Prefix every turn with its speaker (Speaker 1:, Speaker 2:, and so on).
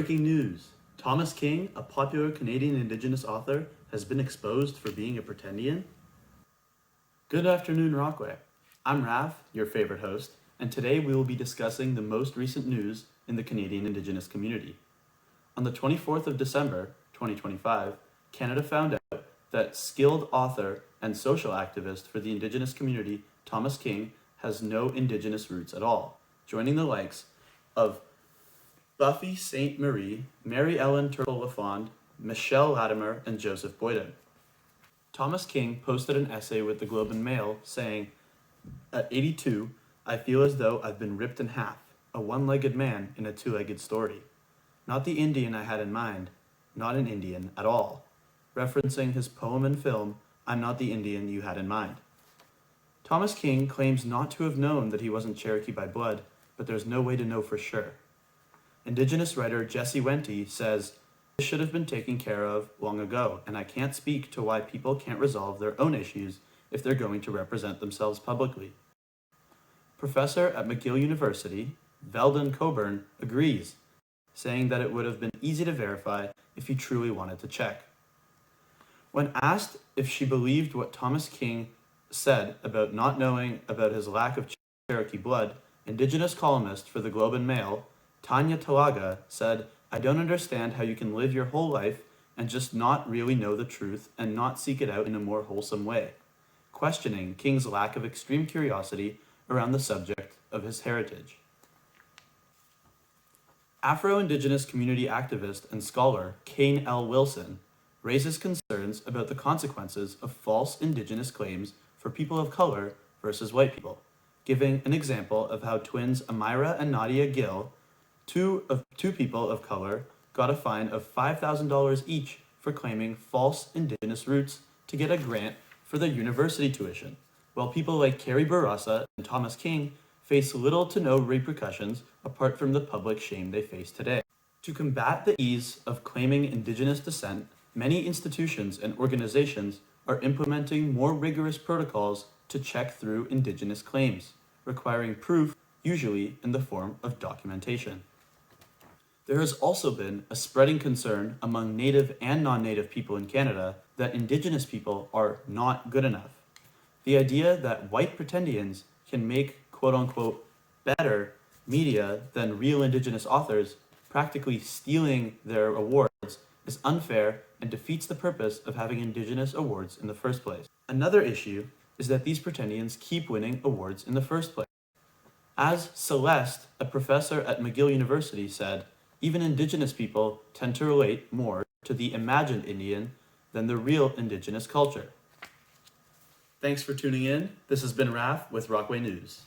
Speaker 1: Breaking news. Thomas King, a popular Canadian Indigenous author, has been exposed for being a pretendian. Good afternoon, Rockway. I'm Raph, your favorite host, and today we will be discussing the most recent news in the Canadian Indigenous community. On the 24th of December, 2025, Canada found out that skilled author and social activist for the Indigenous community, Thomas King, has no Indigenous roots at all, joining the likes of Buffy St. Marie, Mary Ellen Turtle-Lafond, Michelle Latimer, and Joseph Boyden. Thomas King posted an essay with the Globe and Mail saying, "At 82, I feel as though I've been ripped in half, a one-legged man in a two-legged story. Not the Indian I had in mind, not an Indian at all," referencing his poem and film, "I'm Not the Indian You Had in Mind." Thomas King claims not to have known that he wasn't Cherokee by blood, but there's no way to know for sure. Indigenous writer Jesse Wente says, "This should have been taken care of long ago, and I can't speak to why people can't resolve their own issues if they're going to represent themselves publicly." Professor at McGill University, Veldon Coburn, agrees, saying that it would have been easy to verify if he truly wanted to check. When asked if she believed what Thomas King said about not knowing about his lack of Cherokee blood, Indigenous columnist for the Globe and Mail, Tanya Talaga, said, "I don't understand how you can live your whole life and just not really know the truth and not seek it out in a more wholesome way," questioning King's lack of extreme curiosity around the subject of his heritage. Afro-Indigenous community activist and scholar Kane L. Wilson raises concerns about the consequences of false Indigenous claims for people of color versus white people, giving an example of how twins Amira and Nadia Gill, two people of color, got a fine of $5,000 each for claiming false Indigenous roots to get a grant for their university tuition, while people like Carrie Barassa and Thomas King face little to no repercussions apart from the public shame they face today. To combat the ease of claiming Indigenous descent, many institutions and organizations are implementing more rigorous protocols to check through Indigenous claims, requiring proof, usually in the form of documentation. There has also been a spreading concern among Native and non-Native people in Canada that Indigenous people are not good enough. The idea that white pretendians can make quote-unquote better media than real Indigenous authors, practically stealing their awards, is unfair and defeats the purpose of having Indigenous awards in the first place. Another issue is that these pretendians keep winning awards in the first place. As Celeste, a professor at McGill University, said, even Indigenous people tend to relate more to the imagined Indian than the real Indigenous culture. Thanks for tuning in. This has been Raph with Rockway News.